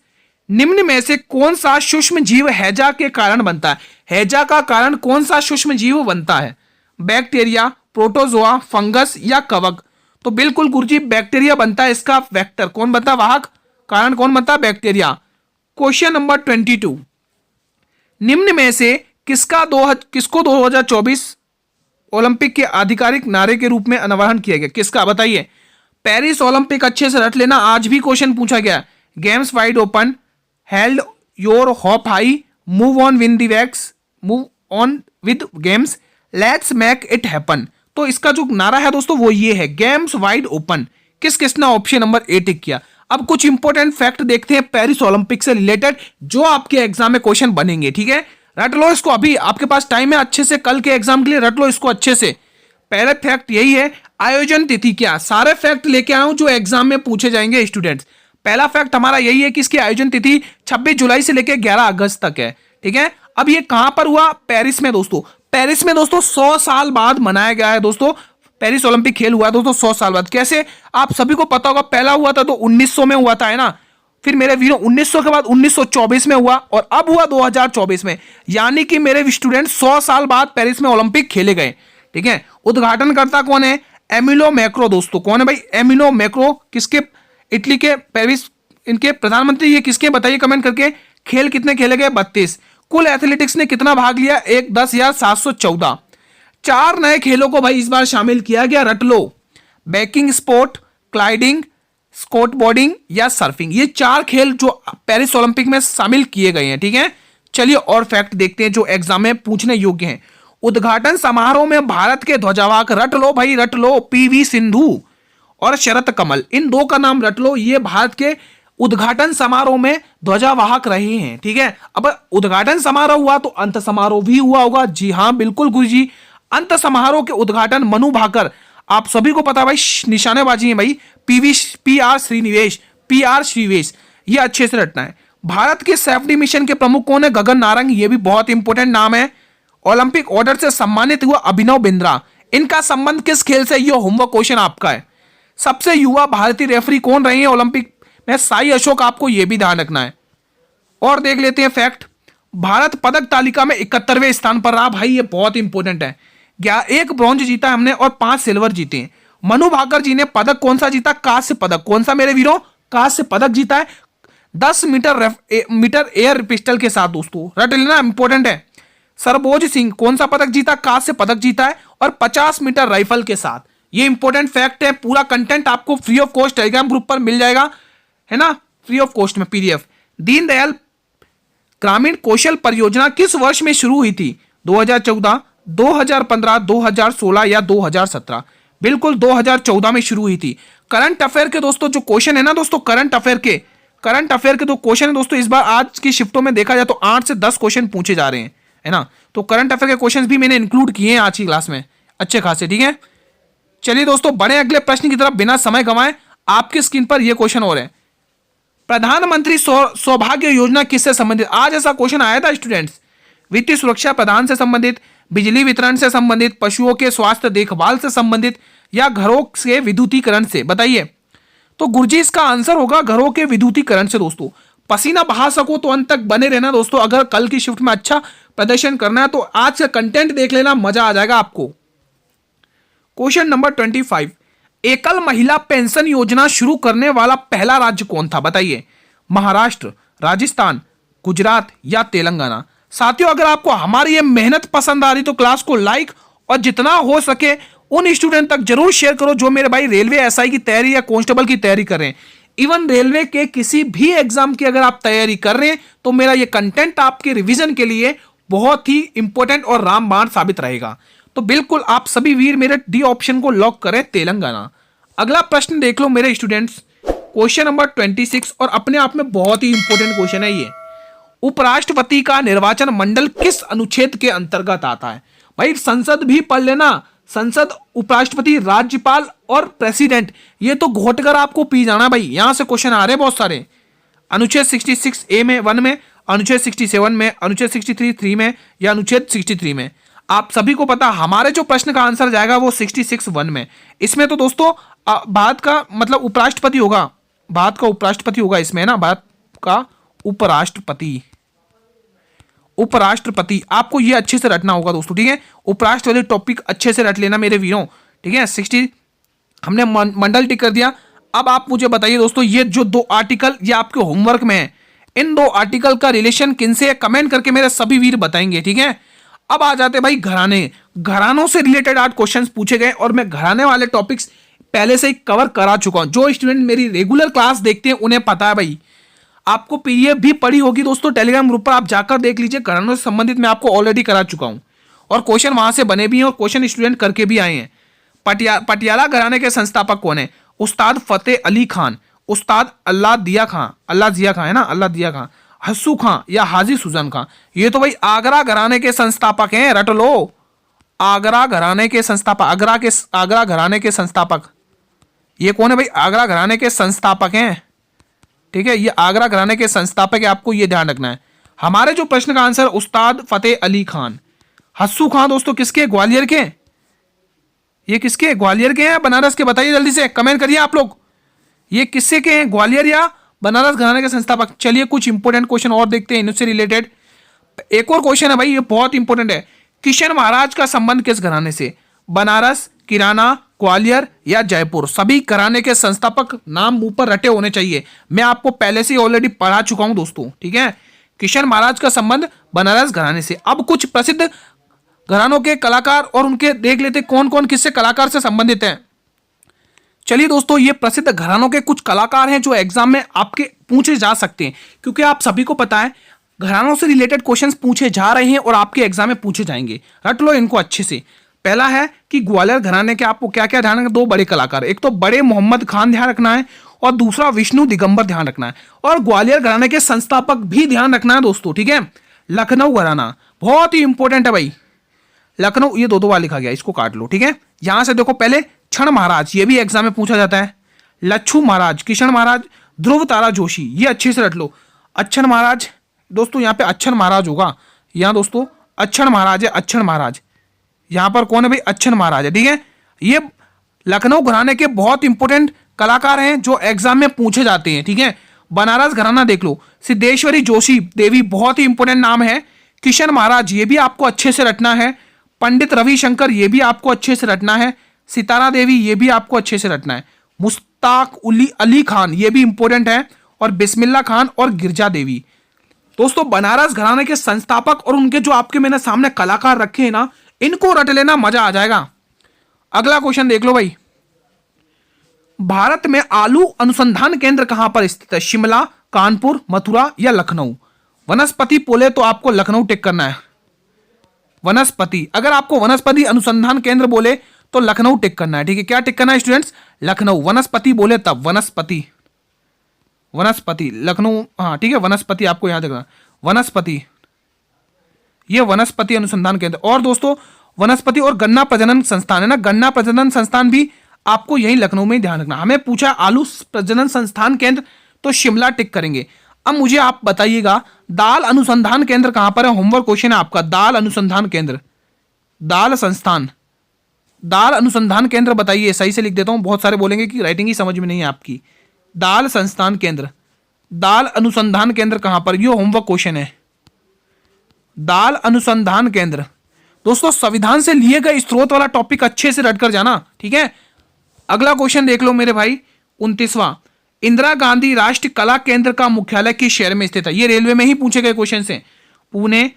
निम्न में से कौन सा सूक्ष्म जीव हैजा के कारण बनता है? हैजा का कारण कौन सा सूक्ष्म जीव बनता है? बैक्टीरिया, प्रोटोजोआ, फंगस या कवक? तो बिल्कुल गुरुजी बैक्टीरिया बनता है, इसका वेक्टर कौन बनता है? वाहक कारण कौन बनता है? बैक्टीरिया। क्वेश्चन नंबर 22, निम्न में से किसको 2024 ओलंपिक के आधिकारिक नारे के रूप में अनावरण किया गया? किसका? बताइए। पेरिस ओलंपिक, अच्छे से रट लेना, आज भी क्वेश्चन पूछा गया। Games wide open, held your hope high, move on with the wax, move on with games, let's make it happen. तो इसका जो नारा है दोस्तों वो ये है, गेम्स वाइड ओपन। किस किसने ऑप्शन नंबर ए टिक किया? अब कुछ इंपॉर्टेंट फैक्ट देखते हैं पेरिस ओलंपिक से रिलेटेड जो आपके एग्जाम में क्वेश्चन बनेंगे, ठीक है। रट लो इसको, अभी आपके पास टाइम है अच्छे से, कल के एग्जाम के लिए रट लो इसको अच्छे से। पहला फैक्ट यही है, आयोजन तिथि क्या? सारे फैक्ट लेके आया हूं जो एग्जाम में पूछे जाएंगे स्टूडेंट्स। पहला फैक्ट हमारा यही है कि इसकी आयोजन तिथि 26 जुलाई से लेकर 11 अगस्त तक है, ठीक है। अब ये कहां पर हुआ? पेरिस में दोस्तों। पेरिस में दोस्तों 100 साल बाद मनाया गया है दोस्तों, पेरिस ओलंपिक खेल हुआ है दोस्तों 100 साल बाद। कैसे? आप सभी को पता होगा, पहला हुआ था तो 1900 में हुआ था, है ना। फिर मेरे वीरों 1900 के बाद 1924 में हुआ और अब हुआ 2024 में, यानी कि मेरे स्टूडेंट 100 साल बाद पेरिस में ओलंपिक खेले गए, ठीक है। उद्घाटनकर्ता कौन है? एमिलो मैक्रो दोस्तों। कौन है भाई? एमिलो मैक्रो। किसके? इटली के, पेरिस इनके प्रधानमंत्री। ये किसके बताइए कमेंट करके। खेल कितने खेले गए? 32। कुल एथलेटिक्स ने कितना भाग लिया? 10,714। 4 नए खेलों को भाई इस बार शामिल किया गया, रट लो। बैकिंग स्पोर्ट, क्लाइडिंग, स्केटबोर्डिंग या सर्फिंग। ये 4 खेल जो पेरिस ओलंपिक में शामिल किए गए हैं, ठीक है। चलिए और फैक्ट देखते हैं जो एग्जाम में पूछने योग्य हैं। उद्घाटन समारोह में भारत के ध्वजावाहक, रट लो भाई रट लो, पीवी सिंधु और शरत कमल। इन 2 का नाम रट लो। ये भारत के उद्घाटन समारोह में ध्वजावाहक रहे हैं, ठीक है। अब उद्घाटन समारोह हुआ तो अंत समारोह भी हुआ होगा। जी हाँ बिल्कुल गुरुजी। अंत समारोह के उद्घाटन मनु भाकर, आप सभी को पता भाई निशानेबाजी है भाई, पीआर श्रीवेश। ये अच्छे से रटना है। भारत के सेफ्टी मिशन के प्रमुख कौन है? गगन नारंग। ये भी बहुत इंपॉर्टेंट नाम है। ओलंपिक ऑर्डर से सम्मानित हुआ अभिनव बिंद्रा। इनका संबंध किस खेल से? ये होमवर्क क्वेश्चन आपका है। सबसे युवा भारतीय रेफरी कौन रहे हैं ओलंपिक में? साई अशोक। आपको यह भी ध्यान रखना है। और देख लेते हैं फैक्ट। भारत पदक तालिका में 71वें स्थान पर रहा। भाई ये बहुत इंपॉर्टेंट है। 1 ब्रॉन्ज जीता हमने और 5 सिल्वर जीते हैं। मनु भाकर जी ने पदक कौन सा जीता? कांस्य पदक। कौन सा मेरे वीरों? कांस्य पदक जीता है 10 मीटर एयर पिस्टल के साथ दोस्तों, रट लेना, इंपॉर्टेंट है। सरबोज सिंह कौन सा पदक जीता? कांस्य पदक जीता है और 50 मीटर राइफल के साथ। ये इंपॉर्टेंट फैक्ट है। पूरा कंटेंट आपको free of cost Telegram group पर मिल जाएगा, है ना, फ्री ऑफ कॉस्ट में पीडीएफ। दीनदयाल ग्रामीण कौशल परियोजना किस वर्ष में शुरू हुई थी? 2014, 2015, 2016 या 2017? बिल्कुल 2014 में शुरू हुई थी। करंट अफेयर के दोस्तों जो क्वेश्चन है ना दोस्तों, करंट अफेयर के जो क्वेश्चन है दोस्तों, इस बार आज की शिफ्टों में देखा जाए तो 8 से 10 क्वेश्चन पूछे जा रहे हैं, है ना। तो करंट अफेयर के क्वेश्चन भी मैंने इंक्लूड किए हैं आज की क्लास में, अच्छे खासे, ठीक है। चलिए दोस्तों बढ़े अगले प्रश्न की तरफ बिना समय गंवाए। आपकी स्क्रीन पर यह क्वेश्चन हो रहे हैं। प्रधानमंत्री सौभाग्य योजना किससे संबंधित? आज ऐसा क्वेश्चन आया था स्टूडेंट्स। वित्तीय सुरक्षा प्रदान से संबंधित, बिजली वितरण से संबंधित, पशुओं के स्वास्थ्य देखभाल से संबंधित या घरों के विद्युतीकरण से? बताइए। तो गुरुजी इसका आंसर होगा घरों के विद्युतीकरण से दोस्तों। पसीना बहा सको तो अंत तक बने रहना दोस्तों। अगर कल की शिफ्ट में अच्छा प्रदर्शन करना है तो आज का कंटेंट देख लेना, मजा आ जाएगा आपको। Question number 25। एकल महिला पेंशन योजना शुरू करने वाला पहला राज्य कौन था? बताइए। महाराष्ट्र, राजस्थान, गुजरात या तेलंगाना? साथियों अगर आपको हमारी ये मेहनत पसंद आ रही तो क्लास को लाइक और जितना हो सके उन स्टूडेंट तक जरूर शेयर करो जो मेरे भाई रेलवे एसआई की तैयारी या कांस्टेबल की तैयारी कर रहे हैं। इवन रेलवे के किसी भी एग्जाम की अगर आप तैयारी कर रहे हैं तो मेरा ये कंटेंट आपके रिवीजन के लिए बहुत ही इंपॉर्टेंट और रामबाण साबित रहेगा। तो बिल्कुल आप सभी वीर मेरे डी ऑप्शन को लॉक करें, तेलंगाना। अगला प्रश्न देख लो मेरे स्टूडेंट्स, क्वेश्चन नंबर 26 और अपने आप में बहुत ही इंपॉर्टेंट क्वेश्चन है ये। उपराष्ट्रपति का निर्वाचन मंडल किस अनुच्छेद के अंतर्गत आता है? भाई संसद भी पढ़ लेना। संसद, उपराष्ट्रपति, राज्यपाल और प्रेसिडेंट, ये तो घोटकर आपको पी जाना भाई। यहां से क्वेश्चन आ रहे हैं बहुत सारे। अनुच्छेद 66A में 1 में, अनुच्छेद 67 में, अनुच्छेद 63 3 में या अनुच्छेद 63 में? आप सभी को पता हमारे जो प्रश्न का आंसर जाएगा वो 66(1) में। इसमें तो दोस्तों भारत का मतलब उपराष्ट्रपति होगा, भारत का उपराष्ट्रपति होगा इसमें ना, भारत का उपराष्ट्रपति आपको ये अच्छे से रटना होगा दोस्तों, ठीक है। उपराष्ट्रपति टॉपिक अच्छे से रट लेना मेरे वीरों, ठीक है। 60 हमने मंडल टिक कर दिया। अब आप मुझे बताइए दोस्तों, ये जो 2 आर्टिकल ये आपके होमवर्क में है, इन 2 आर्टिकल का रिलेशन किनसे है? कमेंट करके मेरे सभी वीर बताएंगे, ठीक है। अब आ जाते भाई घराने। घरानों से रिलेटेड आज क्वेश्चंस पूछे गए और मैं घराने वाले टॉपिक्स पहले से ही कवर करा चुका हूं। जो स्टूडेंट मेरी रेगुलर क्लास देखते हैं उन्हें पता है भाई। आपको पीडीएफ भी पड़ी होगी दोस्तों, टेलीग्राम ग्रुप पर आप जाकर देख लीजिए। घरानों से संबंधित मैं आपको ऑलरेडी करा चुका हूं और क्वेश्चन वहां से बने भी हैं और क्वेश्चन स्टूडेंट करके भी आए हैं। पटियाला घराने के संस्थापक कौन है? उस्ताद फतेह अली खान, उस्ताद अल्लाह जिया खान है ना, अल्लाह जिया खान, हस्सू खां या हाजी सुजन खां? ये तो भाई आगरा घराने के संस्थापक हैं, रट लो। आगरा घराने के संस्थापक, आगरा घराने के संस्थापक ये कौन है भाई? आगरा घराने के संस्थापक हैं, ठीक है। ये आगरा घराने के संस्थापक है, आपको ये ध्यान रखना है। हमारे जो प्रश्न का आंसर उस्ताद फतेह अली खान। हस्सू खां दोस्तों किसके? ग्वालियर के। ये किसके? ग्वालियर के हैं, बनारस के? बताइए जल्दी से, कमेंट करिए आप लोग, ये किससे के हैं? ग्वालियर या बनारस घराने के संस्थापक? चलिए कुछ इंपोर्टेंट क्वेश्चन और देखते हैं इनसे रिलेटेड। एक और क्वेश्चन है भाई, ये बहुत इंपॉर्टेंट है। किशन महाराज का संबंध किस घराने से? बनारस, किराना, ग्वालियर या जयपुर। सभी घराने के संस्थापक नाम मुंह पर रटे होने चाहिए। मैं आपको पहले से ही ऑलरेडी पढ़ा चुका हूं दोस्तों, ठीक है। किशन महाराज का संबंध बनारस घराने से। अब कुछ प्रसिद्ध घरानों के कलाकार और उनके देख लेते कौन कौन किससे कलाकार से संबंधित हैं। चलिए दोस्तों, ये प्रसिद्ध घरानों के कुछ कलाकार हैं जो एग्जाम में आपके पूछे जा सकते हैं, क्योंकि आप सभी को पता है घरानों से रिलेटेड क्वेश्चंस पूछे जा रहे हैं और आपके एग्जाम में पूछे जाएंगे। रट लो इनको अच्छे से। पहला है कि ग्वालियर घराने के आपको क्या क्या ध्यान रखना, दो बड़े कलाकार, एक तो बड़े मोहम्मद खान ध्यान रखना है और दूसरा विष्णु दिगंबर ध्यान रखना है। और ग्वालियर घराने के संस्थापक भी ध्यान रखना है दोस्तों, ठीक है। लखनऊ घराना बहुत ही इंपॉर्टेंट है भाई। लखनऊ, ये दो बार लिखा गया, इसको काट लो, ठीक है। यहां से देखो, पहले क्षण महाराज, ये भी एग्जाम में पूछा जाता है। लच्छू महाराज, किशन महाराज, ध्रुव तारा जोशी, ये अच्छे से रट लो। अच्छन महाराज दोस्तों, यहाँ पे अच्छन महाराज होगा, यहाँ दोस्तों अच्छन महाराज है, अच्छन महाराज। यहाँ पर कौन है भाई? अच्छन महाराज है, ठीक है। ये लखनऊ घराने के बहुत इंपॉर्टेंट कलाकार हैं जो एग्जाम में पूछे जाते हैं, ठीक है। बनारस घराना देख लो, सिद्धेश्वरी जोशी देवी, बहुत ही इंपॉर्टेंट नाम है। किशन महाराज, ये भी आपको अच्छे से रटना है। पंडित रविशंकर, ये भी आपको अच्छे से रटना है। सितारा देवी, ये भी आपको अच्छे से रटना है। मुश्ताक अली खान, ये भी इंपॉर्टेंट है। और बिस्मिल्ला खान और गिरजा देवी। दोस्तों, बनारस घराने के संस्थापक और उनके जो आपके मैंने सामने कलाकार रखे हैं ना, इनको रट लेना, मजा आ जाएगा। अगला क्वेश्चन देख लो भाई। भारत में आलू अनुसंधान केंद्र कहां पर स्थित है? शिमला, कानपुर, मथुरा या लखनऊ? वनस्पति बोले तो आपको लखनऊ टिक करना है। वनस्पति, अगर आपको वनस्पति अनुसंधान केंद्र बोले तो लखनऊ टिक करना है, ठीक है। क्या टिक करना है स्टूडेंट्स? लखनऊ। वनस्पति बोले तब वनस्पति, वनस्पति लखनऊ, हाँ ठीक है। वनस्पति आपको याद रखना, वनस्पति, ये वनस्पति अनुसंधान केंद्र। और दोस्तों, वनस्पति और गन्ना प्रजनन संस्थान है ना, गन्ना प्रजनन संस्थान भी आपको यही लखनऊ में ध्यान रखना। हमें पूछा आलू प्रजनन संस्थान केंद्र, तो शिमला टिक करेंगे। अब मुझे आप बताइएगा, दाल अनुसंधान केंद्र कहां पर है? होमवर्क क्वेश्चन है आपका। दाल अनुसंधान केंद्र, दाल संस्थान, दाल अनुसंधान केंद्र बताइए। सही से लिख देता हूं, बहुत सारे बोलेंगे कि राइटिंग ही समझ में नहीं है आपकी। दाल संस्थान केंद्र, दाल अनुसंधान केंद्र कहां पर? ये होमवर्क क्वेश्चन है। दाल अनुसंधान केंद्र। दोस्तों, संविधान से लिए गए स्रोत वाला टॉपिक अच्छे से रट कर जाना, ठीक है। अगला क्वेश्चन देख लो मेरे भाई, 29वां। इंदिरा गांधी राष्ट्रीय कला केंद्र का मुख्यालय किस शहर में स्थित है? ये रेलवे में ही पूछे गए क्वेश्चन हैं। पुणे,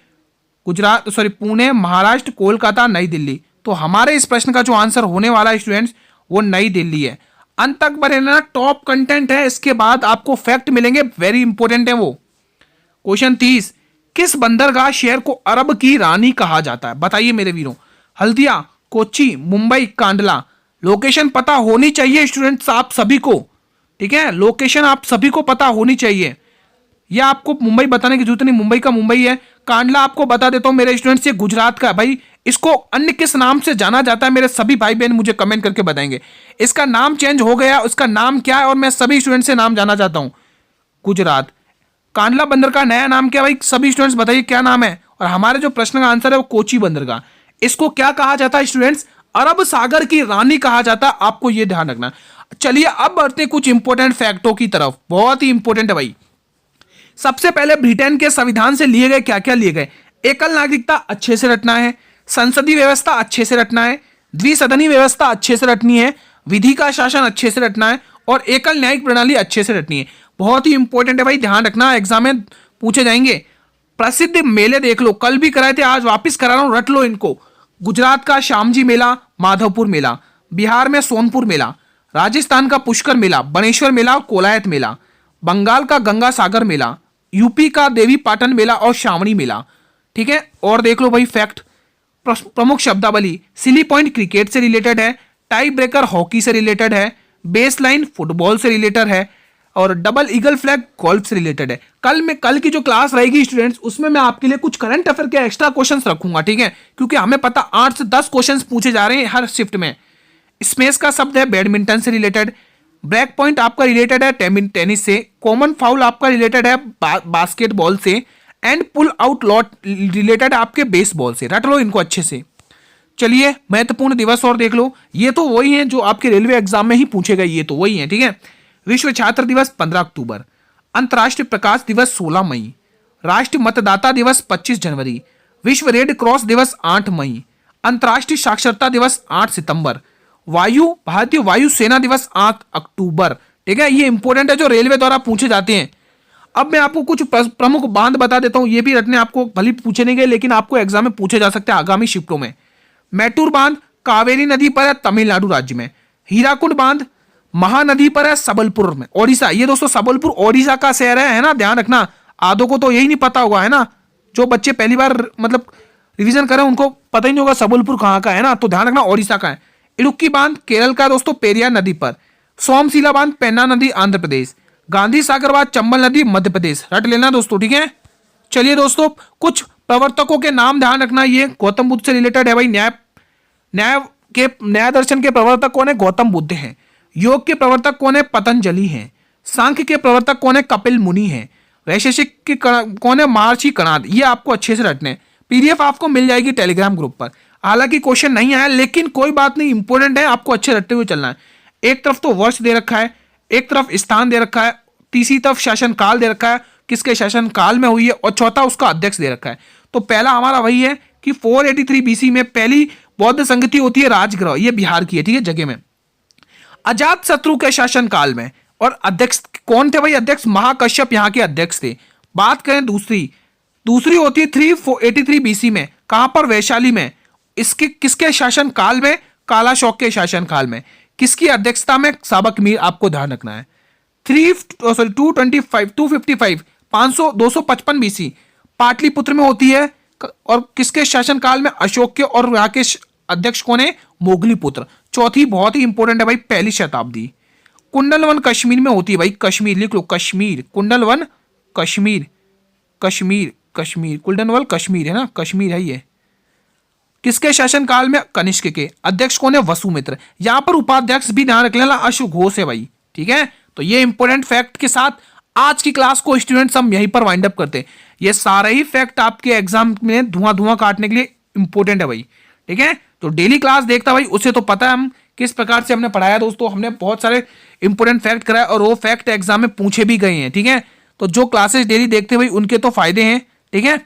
गुजरात, सॉरी पुणे, महाराष्ट्र, कोलकाता, नई दिल्ली। तो हमारे इस प्रश्न का जो आंसर होने वाला है स्टूडेंट्स, वो नई दिल्ली है। अंत तक बने रहना, टॉप कंटेंट है। इसके बाद आपको फैक्ट मिलेंगे, वेरी इंपॉर्टेंट है वो। क्वेश्चन 30, किस बंदरगाह शहर को अरब की रानी कहा जाता है? बताइए मेरे वीरों। हल्दिया, कोच्चि, मुंबई, कांडला। लोकेशन पता होनी चाहिए स्टूडेंट्स आप सभी को, ठीक है। लोकेशन आप सभी को पता होनी चाहिए। यह आपको मुंबई बताने की जरूरत नहीं, मुंबई का मुंबई है। कांडला आपको बता देता हूं मेरे स्टूडेंट्स, ये गुजरात का है भाई। इसको अन्य किस नाम से जाना जाता है? मेरे सभी भाई बहन मुझे कमेंट करके बताएंगे। इसका नाम चेंज हो गया, उसका नाम क्या है? और मैं सभी स्टूडेंट से नाम जानना चाहता हूं। गुजरात। कांडला बंदर का नया नाम क्या भाई? सभी स्टूडेंट्स बताइए क्या नाम है। और हमारे जो प्रश्न का आंसर है वो कोची बंदरगाह। इसको क्या कहा जाता है स्टूडेंट्स? अरब सागर की रानी कहा जाता है, आपको यह ध्यान रखना। चलिए अब बढ़ते कुछ इंपॉर्टेंट फैक्टों की तरफ, बहुत ही इंपॉर्टेंट है भाई। सबसे पहले ब्रिटेन के संविधान से लिए गए क्या क्या लिए गए? एकल नागरिकता अच्छे से रटना है, संसदीय व्यवस्था अच्छे से रटना है, द्विसदनी व्यवस्था अच्छे से रटनी है, विधि का शासन अच्छे से रटना है और एकल न्यायिक प्रणाली अच्छे से रटनी है। बहुत ही इंपॉर्टेंट है भाई, ध्यान रखना, एग्जाम में पूछे जाएंगे। प्रसिद्ध मेले देख लो, कल भी कराए थे, आज वापिस करा रहा हूं, रट लो इनको। गुजरात का श्यामजी मेला, माधवपुर मेला, बिहार में सोनपुर मेला, राजस्थान का पुष्कर मेला, बनेश्वर मेला और कोलायत मेला, बंगाल का गंगा सागर मेला, यूपी का देवी पाटन मेला और श्रावणी मेला, ठीक है। और देख लो भाई फैक्ट, प्रमुख शब्दावली, सिली पॉइंट क्रिकेट से रिलेटेड है, टाई ब्रेकर हॉकी से रिलेटेड है, बेस लाइन फुटबॉल से रिलेटेड है और डबल ईगल फ्लैग गोल्फ से रिलेटेड है। कल की जो क्लास रहेगी स्टूडेंट्स, उसमें मैं आपके लिए कुछ करंट अफेयर के एक्स्ट्रा क्वेश्चंस रखूंगा, ठीक है, क्योंकि हमें पता 8 से 10 क्वेश्चंस पूछे जा रहे हैं हर शिफ्ट में। स्मेश का शब्द है बैडमिंटन से रिलेटेड, ब्रेक पॉइंट आपका रिलेटेड है टेनिस से, कॉमन फाउल आपका रिलेटेड है बास्केटबॉल से and pull out lot related आपके बेसबॉल से। रट लो इनको अच्छे से। चलिए महत्वपूर्ण दिवस और देख लो, ये तो वही हैं जो आपके रेलवे एग्जाम में ही पूछे गए, ये तो वही हैं, ठीक है। विश्व छात्र दिवस 15 अक्टूबर, अंतर्राष्ट्रीय प्रकाश दिवस 16 मई, राष्ट्रीय मतदाता दिवस 25 जनवरी, विश्व रेड क्रॉस दिवस 8 मई, अंतर्राष्ट्रीय साक्षरता दिवस 8 सितंबर, भारतीय वायु सेना दिवस 8 अक्टूबर। ठीक है, ये इंपॉर्टेंट है जो रेलवे द्वारा पूछे जाते हैं। अब मैं आपको कुछ प्रमुख बांध बता देता हूं, ये भी रटने आपको भले पूछे नहीं गए लेकिन आपको एग्जाम में पूछे जा सकते हैं आगामी शिफ्टों में। मैटूर बांध कावेरी नदी पर है तमिलनाडु राज्य में। हीराकुंड बांध महानदी पर है सबलपुर में, ओडिशा। ये दोस्तों सबलपुर ओडिशा का शहर है ना, ध्यान रखना। आधों को तो यही नहीं पता होगा, है ना, जो बच्चे पहली बार मतलब रिवीजन करें उनको पता ही नहीं होगा सबलपुर कहाँ का है ना, तो ध्यान रखना ओडिशा का है। इडुक्की बांध केरल का दोस्तों पेरियार नदी पर। सोमशिला बांध पेन्ना नदी आंध्र प्रदेश। गांधी सागर बांध चंबल नदी मध्य प्रदेश। रट लेना दोस्तों, ठीक है। चलिए दोस्तों, कुछ प्रवर्तकों के नाम ध्यान रखना, ये गौतम बुद्ध से रिलेटेड है भाई। न्याय दर्शन के प्रवर्तक कौन है? गौतम बुद्ध हैं। योग के प्रवर्तक कौन है? पतंजलि हैं। सांख्य के प्रवर्तक कौन है? कपिल मुनि हैं। वैशेषिक के कौन है? महर्षि कणाद। ये आपको अच्छे से रटने। पीडीएफ आपको मिल जाएगी टेलीग्राम ग्रुप पर। हालांकि क्वेश्चन नहीं आया लेकिन कोई बात नहीं, इंपॉर्टेंट है, आपको अच्छे रटते हुए चलना है। एक तरफ तो वर्ष दे रखा है, एक तरफ स्थान दे रखा है, तीसरी तरफ शासन काल दे रखा है, किसके शासन काल में हुई है, और चौथा उसका अध्यक्ष दे रखा है। तो पहला हमारा वही है कि 483 बीसी में पहली बौद्ध संगति होती है राजगृह, ये बिहार की है, ठीक है, जगह में। अजात शत्रु के शासन काल में, और अध्यक्ष कौन थे भाई? अध्यक्ष महाकश्यप यहाँ के अध्यक्ष थे। बात करें दूसरी होती है 383 बीसी में, कहां पर? वैशाली में। इसके किसके शासन काल में? कालाशोक के शासन काल में। किसकी अध्यक्षता में? साबक मीर। आपको ध्यान रखना है। 255 बीसी पाटलिपुत्र में होती है, और किसके शासन काल में? अशोक के, और यहाँ के अध्यक्ष कौन है? मोगलीपुत्र। चौथी बहुत ही इंपॉर्टेंट है भाई, पहली शताब्दी। कुंडलवन कश्मीर में होती है भाई, कश्मीर लिख लो, कश्मीर, कुंडलवन कश्मीर, कश्मीर कश्मीर कुंडलवन कश्मीर है ना, कश्मीर है ये। किसके शासन काल में? कनिष्क के। अध्यक्ष कौन है? वसुमित्र। यहां पर उपाध्यक्ष भी ध्यान रख लेना, अश्वघोष है भाई, ठीक है। तो ये इंपॉर्टेंट फैक्ट के साथ आज की क्लास को स्टूडेंट्स हम यहीं पर वाइंड अप करते हैं। ये सारे ही फैक्ट आपके एग्जाम में धुआं काटने के लिए इंपॉर्टेंट है भाई, ठीक है। तो डेली क्लास देखता भाई, उसे तो पता है हम किस प्रकार से हमने पढ़ाया दोस्तों। हमने बहुत सारे इंपॉर्टेंट फैक्ट कराए और वो फैक्ट एग्जाम में पूछे भी गए हैं, ठीक है। तो जो क्लासेस डेली देखते भाई उनके तो फायदे हैं, ठीक है।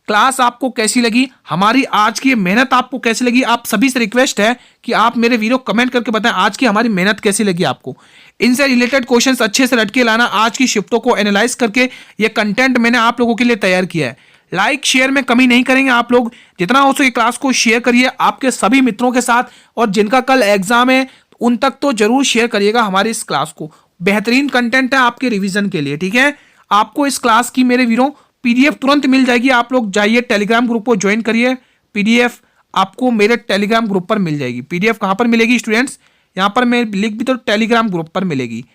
क्लास आपको कैसी लगी, हमारी आज की मेहनत आपको कैसी लगी? आप सभी से रिक्वेस्ट है कि आप मेरे वीडियो कमेंट करके बताएं आज की हमारी मेहनत कैसी लगी आपको। इनसे रिलेटेड क्वेश्चंस अच्छे से रट के लाना। आज की शिफ्टों को एनालाइज करके ये कंटेंट मैंने आप लोगों के लिए तैयार किया है। लाइक शेयर में कमी नहीं करेंगे आप लोग, जितना हो सके क्लास को शेयर करिए आपके सभी मित्रों के साथ, और जिनका कल एग्जाम है उन तक तो जरूर शेयर करिएगा हमारी इस क्लास को। बेहतरीन कंटेंट है आपके रिवीजन के लिए, ठीक है। आपको इस क्लास की मेरे वीरों पीडीएफ तुरंत मिल जाएगी। आप लोग जाइए टेलीग्राम ग्रुप को ज्वाइन करिए, पीडीएफ आपको मेरे टेलीग्राम ग्रुप पर मिल जाएगी। पीडीएफ कहां पर मिलेगी स्टूडेंट्स? यहां पर मैं लिख भी तो टेलीग्राम ग्रुप पर मिलेगी।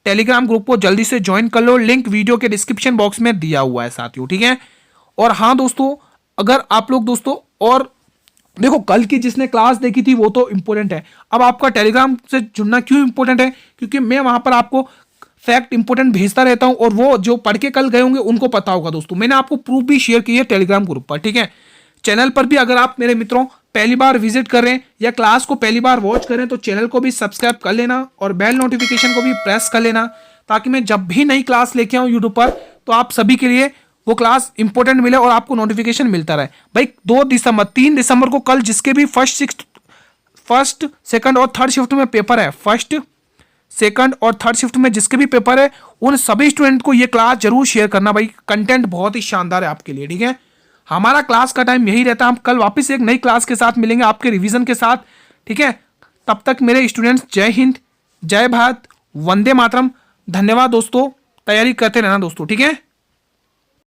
टेलीग्राम ग्रुप को जल्दी से ज्वाइन कर लो, लिंक वीडियो के डिस्क्रिप्शन बॉक्स में दिया हुआ है साथियों, ठीक है। और हाँ दोस्तों, अगर आप लोग दोस्तों, और देखो कल की जिसने क्लास देखी थी वो तो इंपॉर्टेंट है, अब आपका टेलीग्राम से जुड़ना क्यों इंपॉर्टेंट है? क्योंकि मैं वहां पर आपको फैक्ट इंपॉर्टेंट भेजता रहता हूं, और वो जो पढ़ के कल गए होंगे उनको पता होगा दोस्तों। मैंने आपको प्रूफ भी शेयर की है टेलीग्राम ग्रुप पर, ठीक है। चैनल पर भी अगर आप मेरे मित्रों पहली बार विजिट कर रहे हैं या क्लास को पहली बार वॉच करें तो चैनल को भी सब्सक्राइब कर लेना और बेल नोटिफिकेशन को भी प्रेस कर लेना, ताकि मैं जब भी नई क्लास लेके आऊँ यूट्यूब पर तो आप सभी के लिए वो क्लास इंपॉर्टेंट मिले और आपको नोटिफिकेशन मिलता रहे भाई। 3 दिसंबर को कल जिसके भी फर्स्ट सेकंड और थर्ड शिफ्ट में पेपर है, फर्स्ट सेकंड और थर्ड शिफ्ट में जिसके भी पेपर है उन सभी स्टूडेंट को ये क्लास जरूर शेयर करना भाई। कंटेंट बहुत ही शानदार है आपके लिए, ठीक है। हमारा क्लास का टाइम यही रहता है, हम कल वापस एक नई क्लास के साथ मिलेंगे आपके रिवीजन के साथ, ठीक है। तब तक मेरे स्टूडेंट्स जय हिंद, जय भारत, वंदे मातरम। धन्यवाद दोस्तों, तैयारी करते रहना दोस्तों, ठीक है।